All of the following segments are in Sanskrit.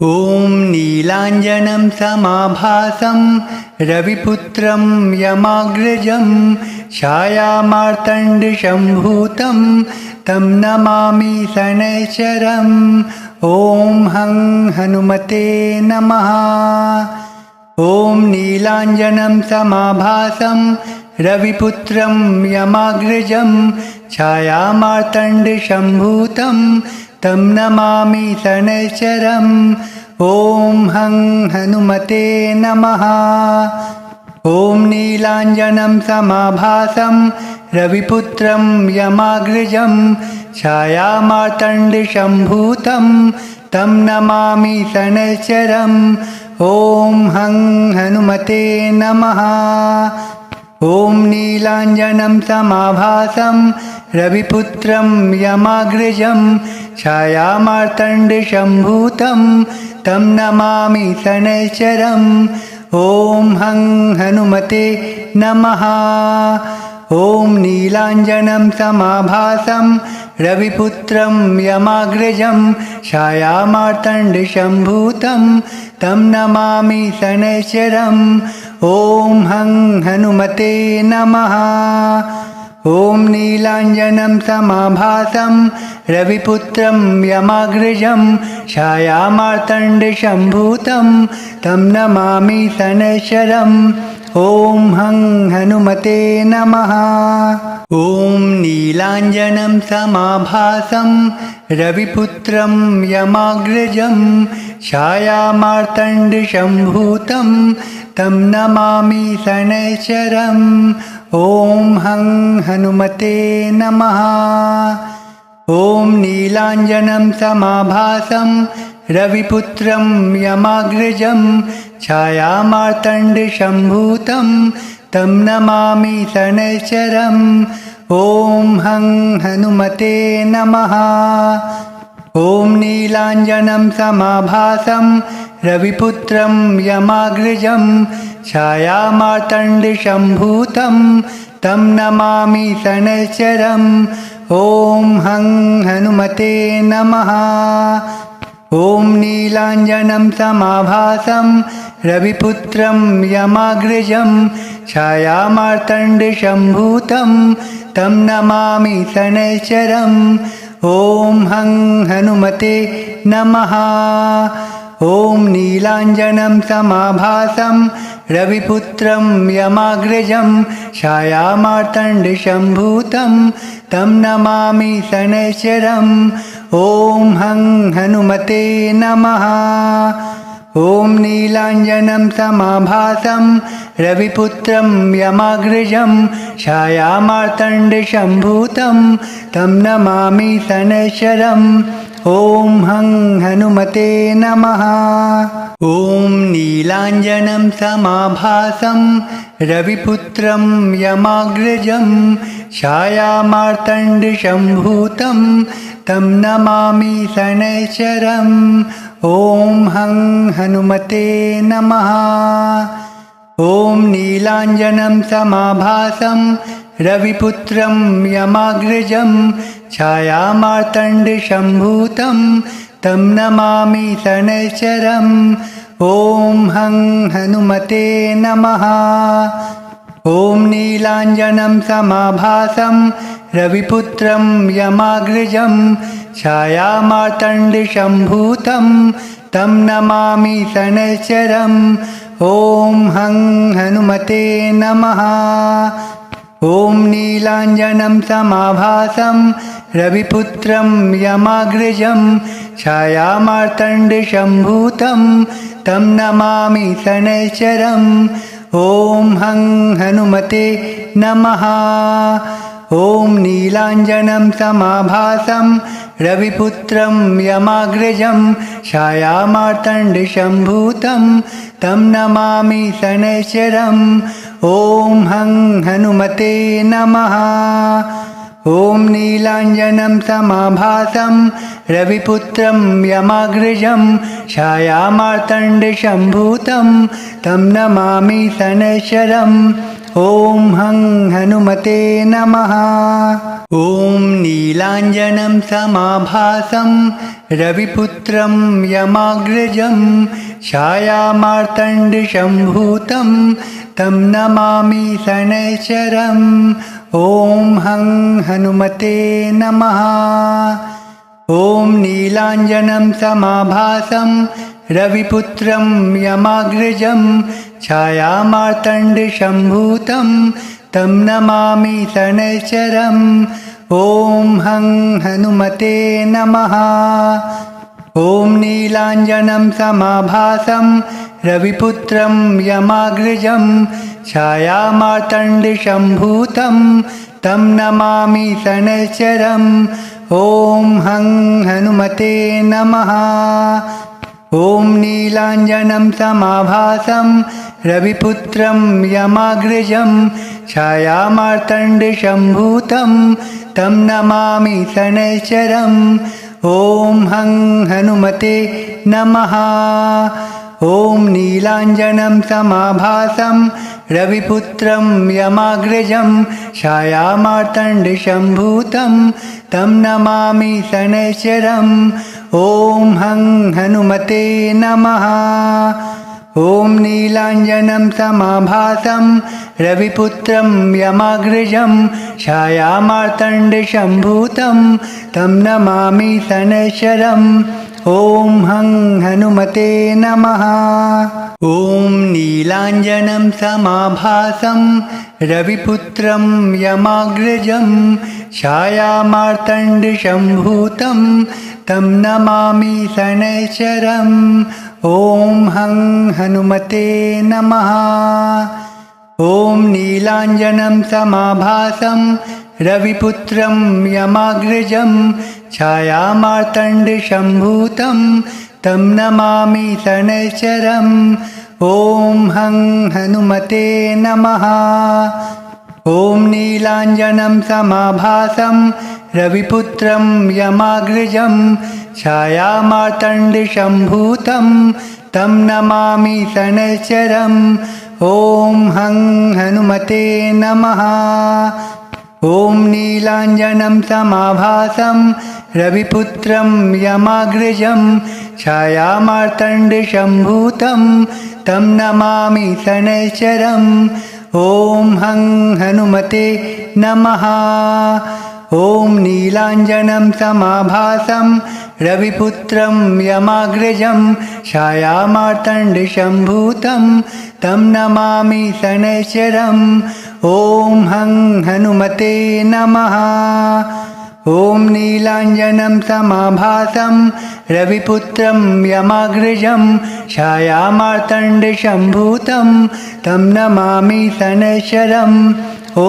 ॐ नीलाञ्जनं समाभासं रविपुत्रं यमाग्रजं छायामार्तण्डशम्भूतं तं नमामि शनैश्चरम्। ॐ हं हनुमते नमः। ॐ नीलाञ्जनं समाभासं रविपुत्रं यमाग्रजं छायामार्तण्डशम्भूतं तं नमामि शनैश्चरम्। ॐ हं हनुमते नमः। ॐ नीलाञ्जनं समाभासं रविपुत्रं यमाग्रजं छायामार्तण्डशम्भूतं तं नमामि शनैश्चरम्। ॐ हं हनुमते नमः। ॐ नीलाञ्जनं समाभासं रविपुत्रं यमाग्रजं छायामार्तण्डशम्भूतं तं नमामि शनैश्चरम्। ॐ हं हनुमते नमः। ॐ नीलाञ्जनं समाभासं रविपुत्रं यमाग्रजं छायामार्तण्डशम्भूतं तं नमामि शनैश्चरम्। ॐ हं हनुमते नमः। ॐ नीलाञ्जनं समाभासं रविपुत्रं यमाग्रजं छायामार्तण्डशम्भूतं तं नमामि शनैश्चरम्। ॐ हं हनुमते नमः। ॐ नीलाञ्जनं समाभासं रविपुत्रं यमाग्रजं छायामार्तण्डशम्भूतं तं नमामि शनैश्चरम्। ॐ हं हनुमते नमः। ॐ नीलाञ्जनं समाभासं रविपुत्रं यमाग्रजं छायामार्तण्डशम्भूतं तं नमामि शनैश्चरम्। ॐ हं हनुमते नमः। ॐ नीलाञ्जनं समाभासं रविपुत्रं यमाग्रजं छायामार्तण्डशम्भूतं तं नमामि शनैश्चरम्। ॐ हं हनुमते नमः। ॐ नीलाञ्जनं समाभासं रविपुत्रं यमाग्रजं छायामार्तण्डशम्भूतं तं नमामि शनैश्चरम्। ॐ हं हनुमते नमः। ॐ नीलाञ्जनं समाभासं रविपुत्रं यमाग्रजं छायामार्तण्डशम्भूतं तं नमामि शनैश्चरम्। ॐ हं हनुमते नमः। ॐ नीलाञ्जनं समाभासं रविपुत्रं यमाग्रजं छायामार्तण्डशम्भूतं तं नमामि शनैश्चरम्। ॐ हं हनुमते नमः। ॐ नीलाञ्जनं समाभासं रविपुत्रं यमाग्रजं छायामार्तण्डशम्भूतं तं नमामि शनैश्चरम्। ॐ हं हनुमते नमः। ॐ नीलाञ्जनं समाभासं रविपुत्रं यमाग्रजं छायामार्तण्डशम्भूतं तं नमामि शनैश्चरम्। ॐ हं हनुमते नमः। ॐ नीलाञ्जनं समाभासं रविपुत्रं यमाग्रजं छायामार्तण्डशम्भूतं तं नमामि शनैश्चरम्। ॐ हं हनुमते नमः। ॐ नीलाञ्जनं समाभासं रविपुत्रं यमाग्रजं छायामार्तण्डशम्भूतं तं नमामि शनैश्चरम्। ॐ हं हनुमते नमः। ॐ नीलाञ्जनं समाभासं रविपुत्रं यमाग्रजं छायामार्तण्डशम्भूतं तं नमामि शनैश्चरम्। ॐ हं हनुमते नमः। ॐ नीलाञ्जनं समाभासं रविपुत्रं यमाग्रजं छायामार्तण्डशम्भूतं तं नमामि शनैश्चरम्। ॐ हं हनुमते नमः। ॐ नीलाञ्जनं समाभासं रविपुत्रं यमाग्रजं छायामार्तण्डशम्भूतं तं नमामि शनैश्चरम्। ॐ हं हनुमते नमः। ॐ नीलाञ्जनं समाभासं रविपुत्रं यमाग्रजं छायामार्तण्डशम्भूतं तं नमामि शनैश्चरम्। ॐ हं हनुमते नमः। ॐ नीलाञ्जनं समाभासं रविपुत्रं यमाग्रजं छायामार्तण्डशम्भूतं तं नमामि शनैश्चरम्। ॐ हं हनुमते नमः। ॐ नीलाञ्जनं समाभासं रविपुत्रं यमाग्रजं छायामार्तण्डशम्भूतं तं नमामि शनैश्चरम्। ॐ हं हनुमते नमः। ॐ नीलाञ्जनं समाभासं रविपुत्रं यमाग्रजं छायामार्तण्डशम्भूतं तं नमामि शनैश्चरम्। ॐ हं हनुमते नमः। ॐ नीलाञ्जनं समाभासं रविपुत्रं यमाग्रजं छायामार्तण्डशम्भूतं तं नमामि शनैश्चरम्। ॐ हं हनुमते नमः। ॐ नीलाञ्जनं समाभासं रविपुत्रं यमाग्रजं छायामार्तण्डशम्भूतं तं नमामि शनैश्चरम्। ॐ हं हनुमते नमः। ॐ नीलाञ्जनं समाभासं रविपुत्रं यमाग्रजं छायामार्तण्डशम्भूतं तं नमामि शनैश्चरम्। ॐ हं हनुमते नमः। ॐ नीलाञ्जनं समाभासं रविपुत्रं यमाग्रजं छायामार्तण्डशम्भूतं तं नमामि शनैश्चरम्। ॐ हं हनुमते नमः। ॐ नीलाञ्जनं समाभासं रविपुत्रं यमाग्रजं छायामार्तण्डशम्भूतं तं नमामि शनैश्चरम्। ॐ हं हनुमते नमः। ॐ नीलाञ्जनं समाभासं रविपुत्रं यमाग्रजं छायामार्तण्डशम्भूतं तं नमामि शनैश्चरम्। ॐ हं हनुमते नमः। ॐ नीलाञ्जनं समाभासं रविपुत्रं यमाग्रजं छायामार्तण्डशम्भूतं तं नमामि शनैश्चरम्। ॐ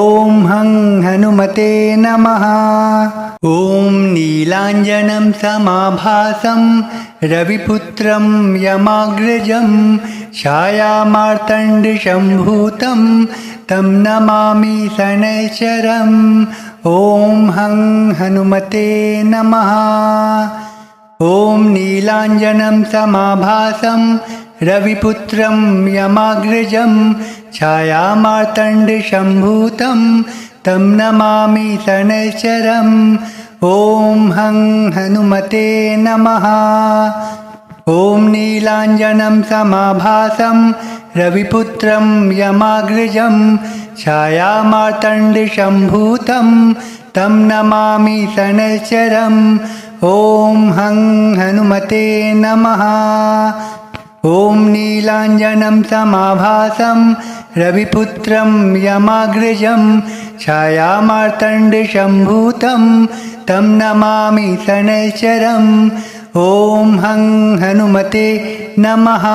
हं हनुमते नमः। ॐ नीलाञ्जनं समाभासं रविपुत्रं यमाग्रजं छायामार्तण्डशम्भूतं तं नमामि शनैश्चरम्। ॐ हं हनुमते नमः। ॐ नीलाञ्जनं समाभासं रविपुत्रं यमाग्रजं छायामार्तण्डशम्भूतं तं नमामि शनैश्चरम्। ॐ हं हनुमते नमः। ॐ नीलाञ्जनं समाभासं रविपुत्रं यमाग्रजं छायामार्तण्डशम्भूतं तं नमामि शनैश्चरम्। ॐ हं हनुमते नमः। ॐ नीलाञ्जनं समाभासं रविपुत्रं यमाग्रजं छायामार्तण्डशम्भूतं तं नमामि शनैश्चरम्। ॐ हं हनुमते नमः।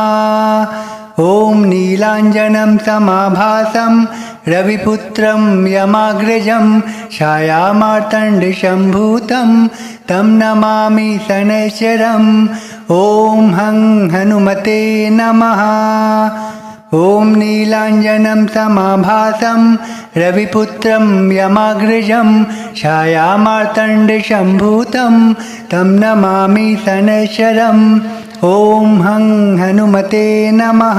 ॐ नीलाञ्जनं समाभासं रविपुत्रं यमाग्रजं छायामार्तण्डशम्भूतं तं नमामि शनैश्चरम्। ॐ हं हनुमते नमः। ॐ नीलाञ्जनं समाभासं रविपुत्रं यमाग्रजं छायामार्तण्डशम्भूतं तं नमामि शनैश्चरम्। ॐ हं हनुमते नमः।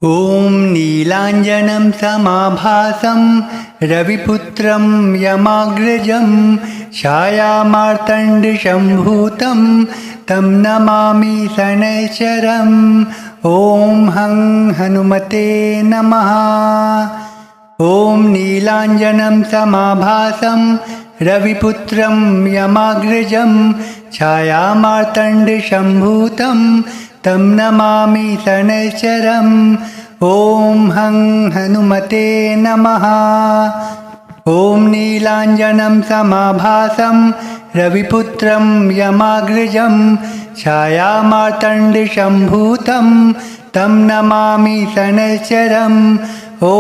ॐ नीलाञ्जनं समाभासं रविपुत्रं यमाग्रजं छायामार्तण्डशम्भूतं तं नमामि शनैश्चरम् ॐ हं हनुमते नमः। ॐ नीलाञ्जनं समाभासं रविपुत्रं यमाग्रजं छायामार्तण्डशम्भूतं तं नमामि शनैश्चरम् ॐ हं हनुमते नमः। ॐ नीलाञ्जनं समाभासं रविपुत्रं यमाग्रजं छायामार्तण्डशम्भूतं तं नमामि शनैश्चरम् ॐ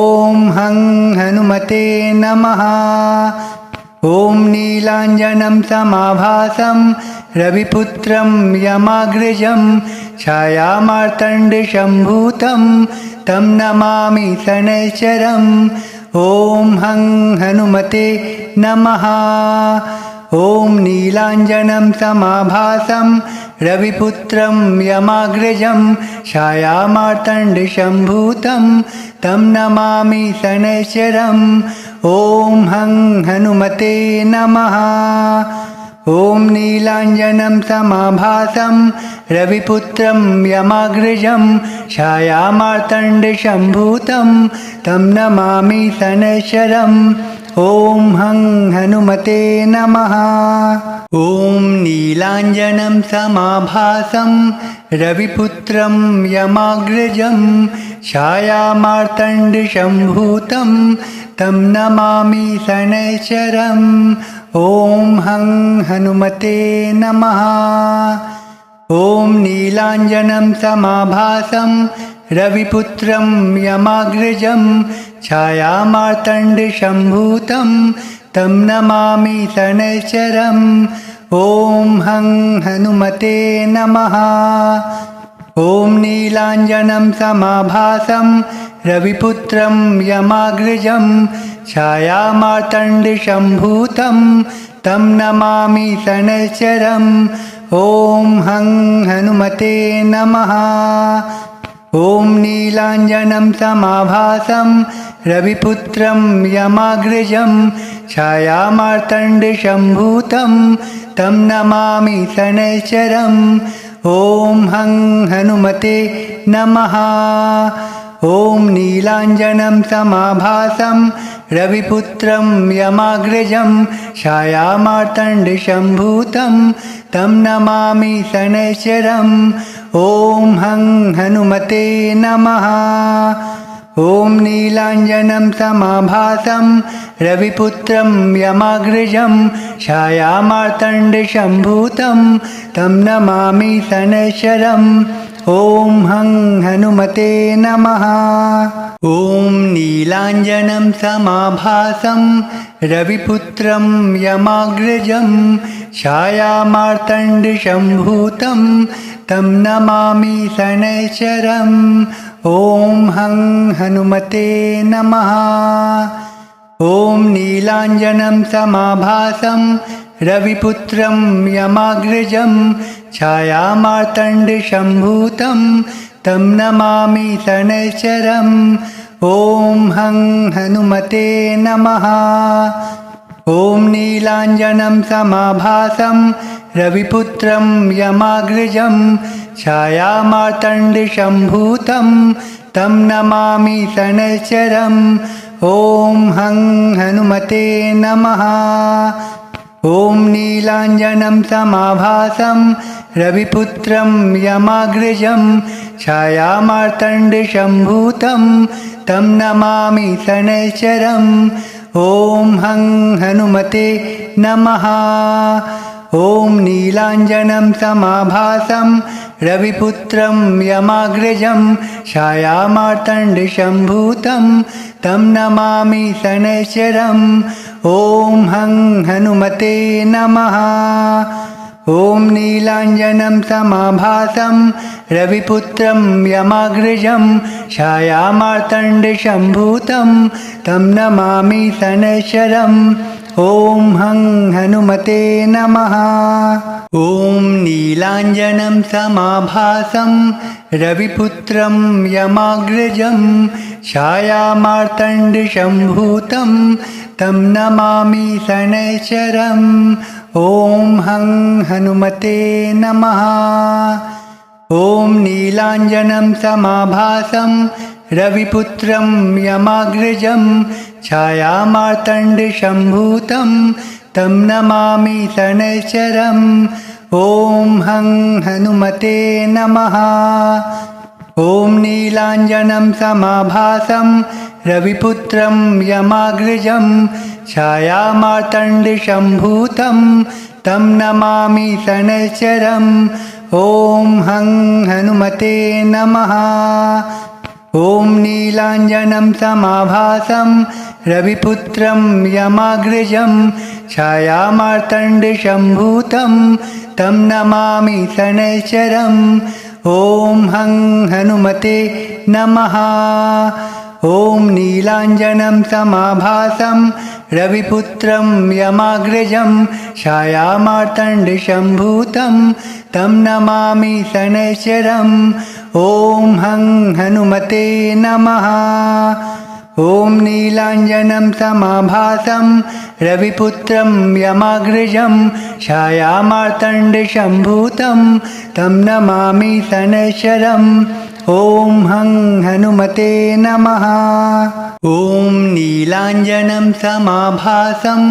हं हनुमते नमः। ॐ नीलाञ्जनं समाभासं रविपुत्रं यमाग्रजं छायामार्तण्डशम्भूतं तं नमामि शनैश्चरम् ॐ हं हनुमते नमः। ॐ नीलाञ्जनं समाभासं रविपुत्रं यमाग्रजं छायामार्तण्डशम्भूतं तं नमामि शनैश्चरम् ॐ हं हनुमते नमः। ॐ नीलाञ्जनं समाभासं रविपुत्रं यमाग्रजं छायामार्तण्डशम्भूतं तं नमामि शनैश्चरम् ॐ हं हनुमते नमः। ॐ नीलाञ्जनं समाभासं रविपुत्रं यमाग्रजं छायामार्तण्डशम्भूतं तं नमामि शनैश्चरम् ॐ हं हनुमते नमः। ॐ नीलाञ्जनं समाभासं रविपुत्रं यमाग्रजं छायामार्तण्डशम्भूतं तं नमामि शनैश्चरम् ॐ हं हनुमते नमः। ॐ नीलाञ्जनं समाभासं रविपुत्रं यमाग्रजं छायामार्तण्डशम्भूतं तं नमामि शनैश्चरम् ॐ हं हनुमते नमः। ॐ नीलाञ्जनं समाभासं रविपुत्रं यमाग्रजं छायामार्तण्डशम्भूतं तं नमामि शनैश्चरम् ॐ हं हनुमते नमः। ॐ नीलाञ्जनं समाभासं रविपुत्रं यमाग्रजं छायामार्तण्डशम्भूतं तं नमामि शनैश्चरम् ॐ हं हनुमते नमः। ॐ नीलाञ्जनं समाभासं रविपुत्रं यमाग्रजं छायामार्तण्डशम्भूतं तं नमामि शनैश्चरम् ॐ हं हनुमते नमः। ॐ नीलाञ्जनं समाभासं रविपुत्रं यमाग्रजं छायामार्तण्डशम्भूतं तं नमामि शनैश्चरम् ॐ हं हनुमते नमः। ॐ नीलाञ्जनं समाभासं रविपुत्रं यमाग्रजं छायामार्तण्डशम्भूतं तं नमामि शनैश्चरम् ॐ हं हनुमते नमः। ॐ नीलाञ्जनं समाभासं रविपुत्रं यमाग्रजं छायामार्तण्डशम्भूतं तं नमामि शनैश्चरम् ॐ हं हनुमते नमः। ॐ नीलाञ्जनं समाभासं रविपुत्रं यमाग्रजं छायामार्तण्डशम्भूतं तं नमामि शनैश्चरम् ॐ हं हनुमते नमः। ॐ नीलाञ्जनं समाभासं रविपुत्रं यमाग्रजं छायामार्तण्डशम्भूतं तं नमामि शनैश्चरम् ॐ हं हनुमते नमः। ॐ नीलाञ्जनं समाभासं रविपुत्रं यमाग्रजं छायामार्तण्डशम्भूतं तं नमामि शनैश्चरम् ॐ हं हनुमते नमः। ॐ नीलाञ्जनं समाभासं रविपुत्रं यमाग्रजं छायामार्तण्डशम्भूतं तं नमामि शनैश्चरम् ॐ हं हनुमते नमः। ॐ नीलाञ्जनं समाभासं रविपुत्रं यमाग्रजं छायामार्तण्डशम्भूतं तं नमामि शनैश्चरम् ॐ हं हनुमते नमः। ॐ नीलाञ्जनं समाभासं रविपुत्रं यमाग्रजं छायामार्तण्डशम्भूतं तं नमामि शनैश्चरम् ॐ हं हनुमते नमः। ॐ नीलाञ्जनं समाभासं रविपुत्रं यमाग्रजं छायामार्तण्डशम्भूतं तं नमामि शनैश्चरम् ॐ हं हनुमते नमः। ॐ नीलाञ्जनं समाभासं रविपुत्रं यमाग्रजं छायामार्तण्डशम्भूतं तं नमामि शनैश्चरम् ॐ हं हनुमते नमः। ॐ नीलाञ्जनं समाभासं रविपुत्रं यमाग्रजं छायामार्तण्डशम्भूतं तं नमामि शनैश्चरम् ॐ हं हनुमते नमः। ॐ नीलाञ्जनं समाभासं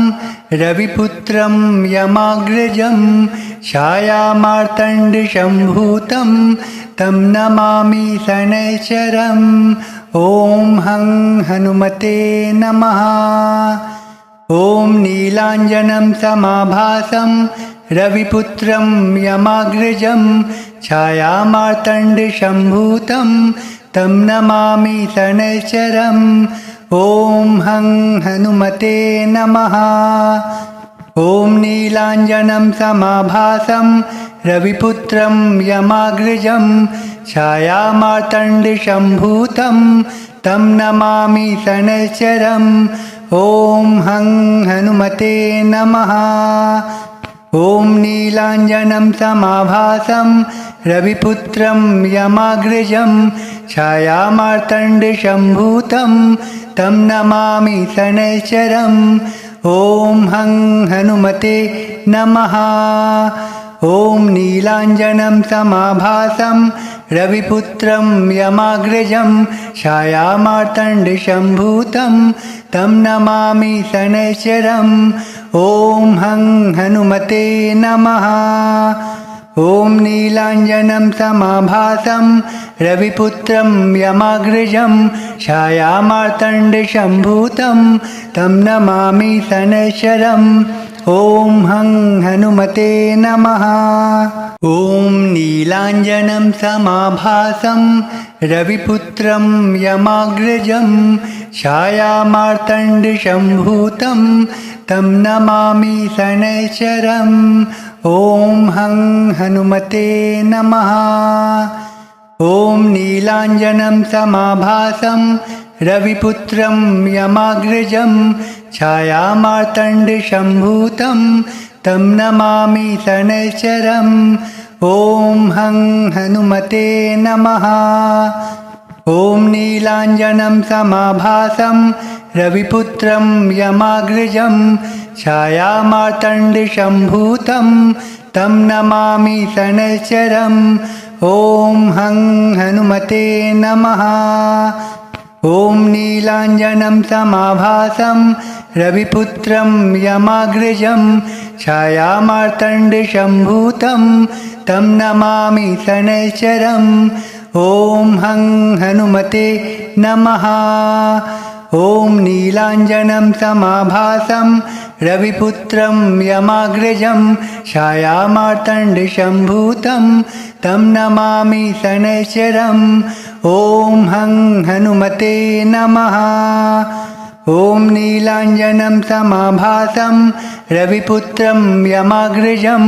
रविपुत्रं यमाग्रजं छायामार्तण्डशम्भूतं तं नमामि शनैश्चरम् ॐ हं हनुमते नमः। ॐ नीलाञ्जनं समाभासं रविपुत्रं यमाग्रजं छायामार्तण्डशम्भूतं तं नमामि शनैश्चरम् ॐ हं हनुमते नमः। ॐ नीलाञ्जनं समाभासं रविपुत्रं यमाग्रजं छायामार्तण्डशम्भूतं तं नमामि शनैश्चरम् ॐ हं हनुमते नमः। ॐ नीलाञ्जनं समाभासं रविपुत्रं यमाग्रजं छायामार्तण्डशम्भूतं तं नमामि शनैश्चरम् ॐ हं हनुमते नमः। ॐ नीलाञ्जनं समाभासं रविपुत्रं यमाग्रजं छायामार्तण्डशम्भूतं तं नमामि शनैश्चरम् ॐ हं हनुमते नमः। ॐ नीलाञ्जनं समाभासं रविपुत्रं यमाग्रजं छायामार्तण्डशम्भूतं तं नमामि शनैश्चरम् ॐ हं हनुमते नमः। ॐ नीलाञ्जनं समाभासं रविपुत्रं यमाग्रजं छायामार्तण्डशम्भूतं तं नमामि शनैश्चरम् ॐ हं हनुमते नमः। ॐ नीलाञ्जनं समाभासं रविपुत्रं यमाग्रजं छायामार्तण्डशम्भूतं तं नमामि शनैश्चरम् ॐ हं हनुमते नमः। ॐ नीलाञ्जनं समाभासं रविपुत्रं यमाग्रजं छायामार्तण्डशम्भूतं तं नमामि शनैश्चरम् ॐ हं हनुमते नमः। ॐ नीलाञ्जनं समाभासं रविपुत्रं यमाग्रजं छायामार्तण्डशम्भूतं तं नमामि शनैश्चरम् ॐ हं हनुमते नमः। ॐ नीलाञ्जनं समाभासं रविपुत्रं यमाग्रजं छायामार्तण्डशम्भूतं तं नमामि शनैश्चरम् ॐ हं हनुमते नमः। ॐ नीलाञ्जनं समाभासं रविपुत्रं यमाग्रजं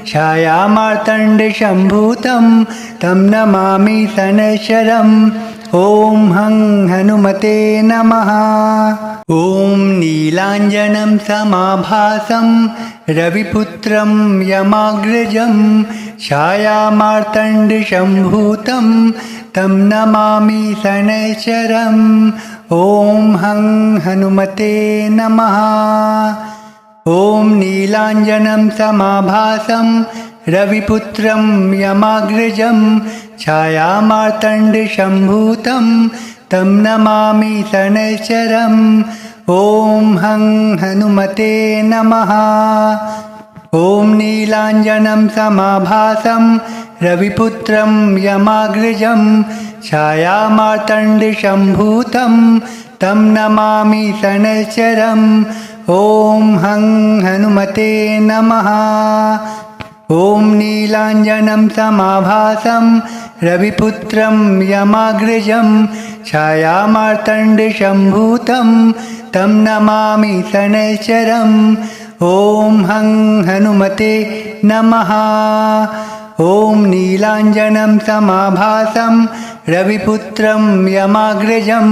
छायामार्तण्डशम्भूतं तं नमामि शनैश्चरम् ॐ हं हनुमते नमः। ॐ नीलाञ्जनं समाभासं रविपुत्रं यमाग्रजं छायामार्तण्डशम्भूतं तं नमामि शनैश्चरम् ॐ हं हनुमते नमः। ॐ नीलाञ्जनं समाभासं रविपुत्रं यमाग्रजं छायामार्तण्डशम्भूतं तं नमामि शनैश्चरम् ॐ हं हनुमते नमः। ॐ नीलाञ्जनं समाभासं रविपुत्रं यमाग्रजं छायामार्तण्डशम्भूतं तं नमामि शनैश्चरम् ॐ हं हनुमते नमः। ॐ नीलाञ्जनं समाभासं रविपुत्रं यमाग्रजं छायामार्तण्डशम्भूतं तं नमामि शनैश्चरम् ॐ हं हनुमते नमः। ॐ नीलाञ्जनं समाभासं रविपुत्रं यमाग्रजं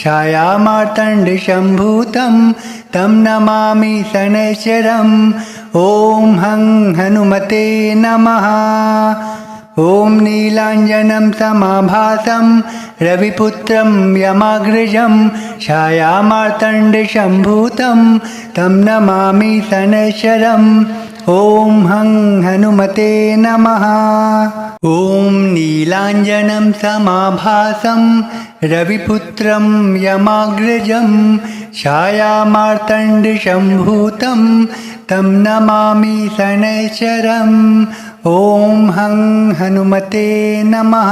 छायामार्तण्डशम्भूतं तं नमामि शनैश्चरम् ॐ हं हनुमते नमः। ॐ नीलाञ्जनं समाभासं रविपुत्रं यमाग्रजं छायामार्तण्डशम्भूतं तं नमामि शनैश्चरम् ॐ हं हनुमते नमः। ॐ नीलाञ्जनं समाभासं रविपुत्रं यमाग्रजं छायामार्तण्डशम्भूतं तं नमामि शनैश्चरम् ॐ हं हनुमते नमः।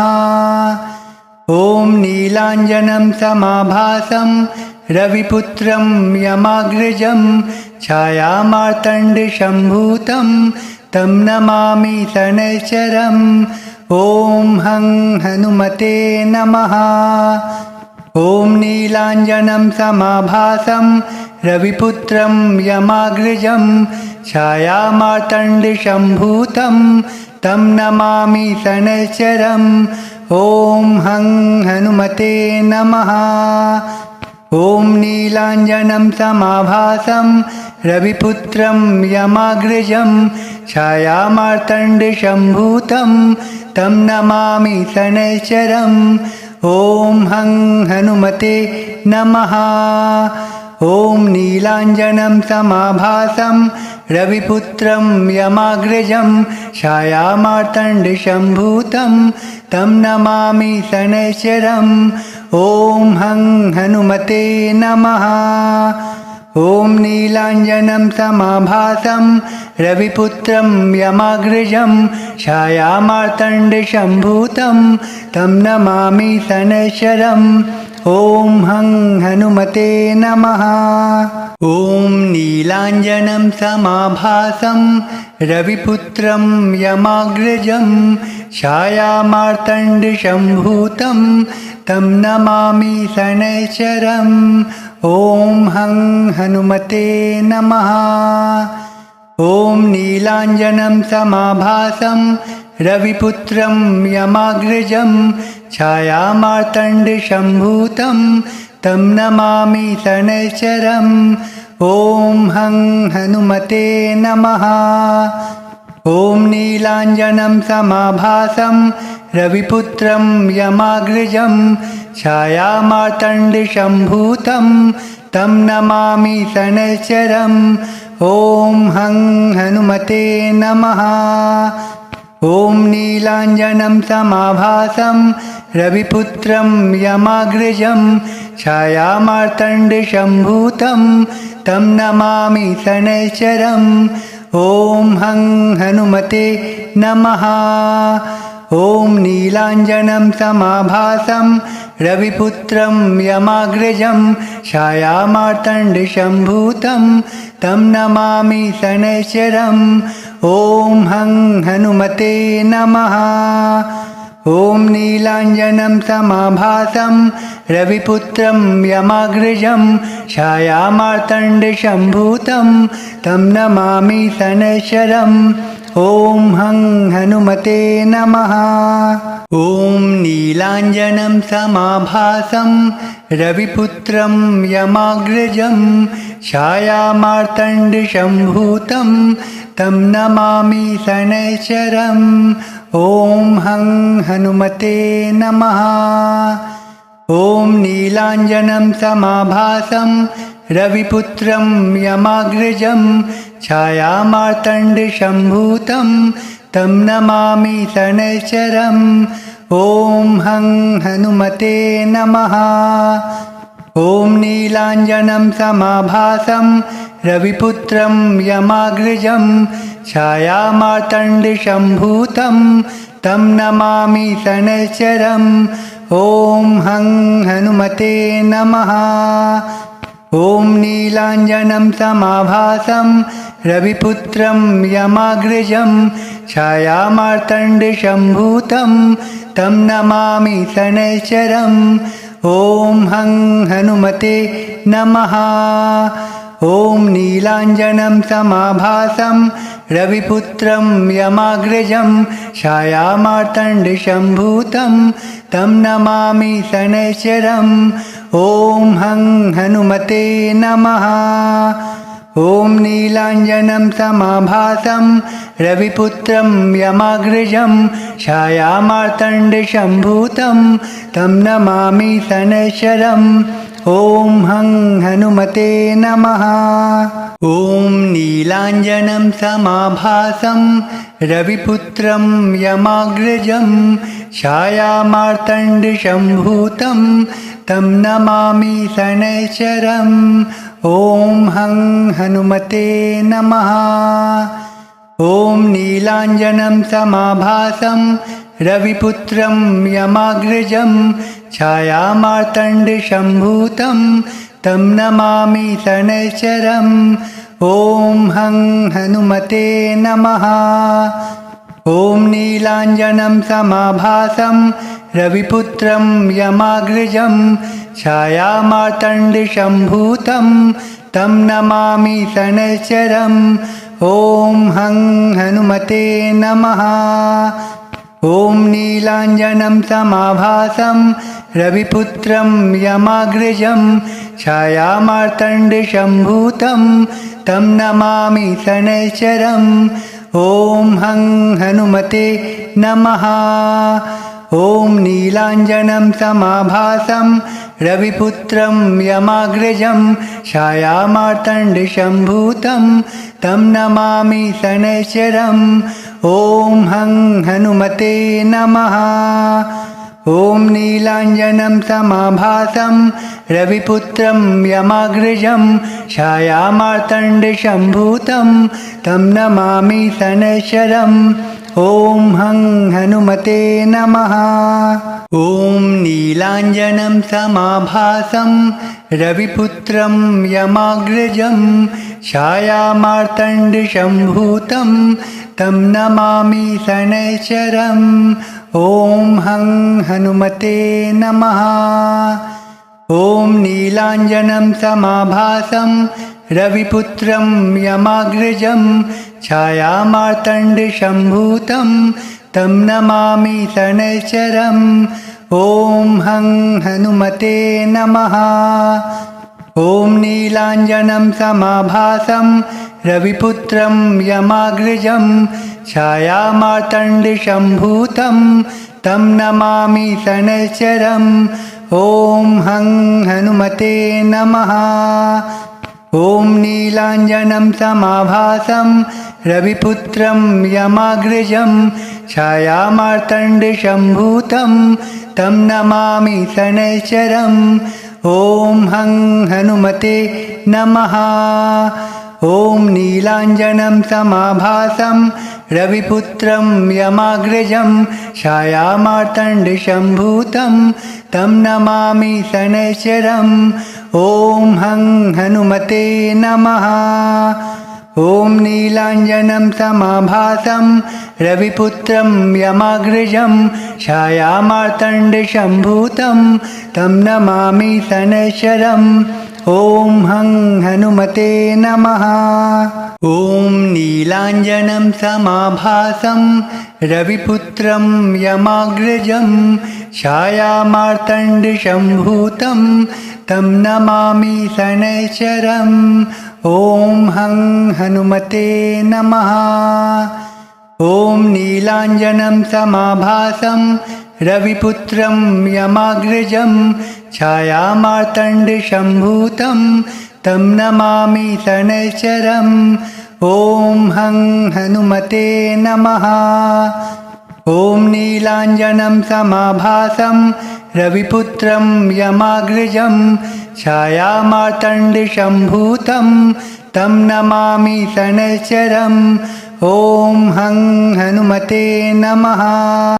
ॐ नीलाञ्जनं समाभासं रविपुत्रं यमाग्रजं छायामार्तण्डशम्भूतं तं नमामि शनैश्चरम् ॐ हं हनुमते नमः। ॐ नीलाञ्जनं समाभासं रविपुत्रं यमाग्रजं छायामार्तण्डशम्भूतं तं नमामि शनैश्चरम् ॐ हं हनुमते नमः। ॐ नीलाञ्जनं समाभासं रविपुत्रं यमाग्रजं छायामार्तण्डशम्भूतं तं नमामि शनैश्चरम् ॐ हं हनुमते नमः। ॐ नीलाञ्जनं समाभासं रविपुत्रं यमाग्रजं छायामार्तण्डशम्भूतं तं नमामि शनैश्चरम् ॐ हं हनुमते नमः। ॐ नीलाञ्जनं समाभासं रविपुत्रं यमाग्रजं छायामार्तण्डशम्भूतं तं नमामि शनैश्चरम् ॐ हं हनुमते नमः। ॐ नीलाञ्जनं समाभासं रविपुत्रं यमाग्रजं छायामार्तण्डशम्भूतं तं नमामि शनैश्चरम् ॐ हं हनुमते नमः। ॐ नीलाञ्जनं समाभासं रविपुत्रं यमाग्रजं छायामार्तण्डशम्भूतं तं नमामि शनैश्चरम् ॐ हं हनुमते नमः। ॐ नीलाञ्जनं समाभासं रविपुत्रं यमाग्रजं छायामार्तण्डशम्भूतं तं नमामि शनैश्चरम् ॐ हं हनुमते नमः। ॐ नीलाञ्जनं समाभासं रविपुत्रं यमाग्रजं छायामार्तण्डशम्भूतं तं नमामि शनैश्चरम् ॐ हं हनुमते नमः। ॐ नीलाञ्जनं समाभासं रविपुत्रं यमाग्रजं छायामार्तण्डशम्भूतं तं नमामि शनैश्चरम् ॐ हं हनुमते नमः। ॐ नीलाञ्जनं समाभासं रविपुत्रं यमाग्रजं छायामार्तण्डशम्भूतं तं नमामि शनैश्चरम् ॐ हं हनुमते नमः। ॐ नीलाञ्जनं समाभासं रविपुत्रं यमाग्रजं छायामार्तण्डशम्भूतं तं नमामि शनैश्चरम् ॐ हं हनुमते नमः। ॐ नीलाञ्जनं समाभासं रविपुत्रं यमाग्रजं छायामार्तण्डशम्भूतं तं नमामि शनैश्चरम् ॐ हं हनुमते नमः। ॐ नीलाञ्जनं समाभासं रविपुत्रं यमाग्रजं छायामार्तण्डशम्भूतं तं नमामि शनैश्चरम् ॐ हं हनुमते नमः। ॐ नीलाञ्जनं समाभासं रविपुत्रं यमाग्रजं छायामार्तण्डशम्भूतं तं नमामि शनैश्चरम् ॐ हं हनुमते नमः। ॐ नीलाञ्जनं समाभासं रविपुत्रं यमाग्रजं छायामार्तण्डशम्भूतं तं नमामि शनैश्चरम् ॐ हं हनुमते नमः। ॐ नीलाञ्जनं समाभासं रविपुत्रं यमाग्रजं छायामार्तण्डशम्भूतं तं नमामि शनैश्चरम् ॐ हं हनुमते नमः। ॐ नीलाञ्जनं समाभासं रविपुत्रं यमाग्रजं छायामार्तण्डशम्भूतं तं नमामि शनैश्चरम् ॐ हं हनुमते नमः। ॐ नीलाञ्जनं समाभासं रविपुत्रं यमाग्रजं छायामार्तण्डशम्भूतं तं नमामि शनैश्चरम् ॐ हं हनुमते नमः। ॐ नीलाञ्जनं समाभासं रविपुत्रं यमाग्रजं छायामार्तण्डशम्भूतं तं नमामि शनैश्चरम् ॐ हं हनुमते नमः। ॐ नीलाञ्जनं समाभासं रविपुत्रं यमाग्रजं छायामार्तण्डशम्भूतं तं नमामि शनैश्चरम् ॐ हं हनुमते नमः। ॐ नीलाञ्जनं समाभासं रविपुत्रं यमाग्रजं छायामार्तण्डशम्भूतं तं नमामि शनैश्चरम् ॐ हं हनुमते नमः। ॐ नीलाञ्जनं समाभासं रविपुत्रं यमाग्रजं छायामार्तण्डशम्भूतं तं नमामि शनैश्चरम् ॐ हं हनुमते नमः। ॐ नीलाञ्जनं समाभासं रविपुत्रं यमाग्रजं छायामार्तण्डशम्भूतं तं नमामि शनैश्चरम् ॐ हं हनुमते नमः। ॐ नीलाञ्जनं समाभासं रविपुत्रं यमाग्रजं छायामार्तण्डशम्भूतं तं नमामि शनैश्चरम् ॐ हं हनुमते नमः। ॐ नीलाञ्जनं समाभासं रविपुत्रं यमाग्रजं छायामार्तण्डशम्भूतं तं नमामि शनैश्चरम् ॐ हं हनुमते नमः। ॐ नीलाञ्जनं समाभासं रविपुत्रं यमाग्रजं छायामार्तण्डशम्भूतं तं नमामि शनैश्चरम् ॐ हं हनुमते नमः। ॐ नीलाञ्जनं समाभासं रविपुत्रं यमाग्रजं छायामार्तण्डशम्भूतं तं नमामि शनैश्चरम् ॐ हं हनुमते नमः। ॐ नीलाञ्जनं समाभासं रविपुत्रं यमाग्रजं छायामार्तण्डशम्भूतं तं नमामि शनैश्चरम् ॐ हं हनुमते नमः। ॐ नीलाञ्जनं समाभासं रविपुत्रं यमाग्रजं छायामार्तण्डशम्भूतं तं नमामि शनैश्चरम् ॐ हं हनुमते नमः। ॐ नीलाञ्जनं समाभासं रविपुत्रं यमाग्रजं छायामार्तण्डशम्भूतं तं नमामि शनैश्चरम् ॐ हं हनुमते नमः। ॐ नीलाञ्जनं समाभासं रविपुत्रं यमाग्रजं छायामार्तण्डशम्भूतं तं नमामि शनैश्चरम् ॐ हं हनुमते नमः।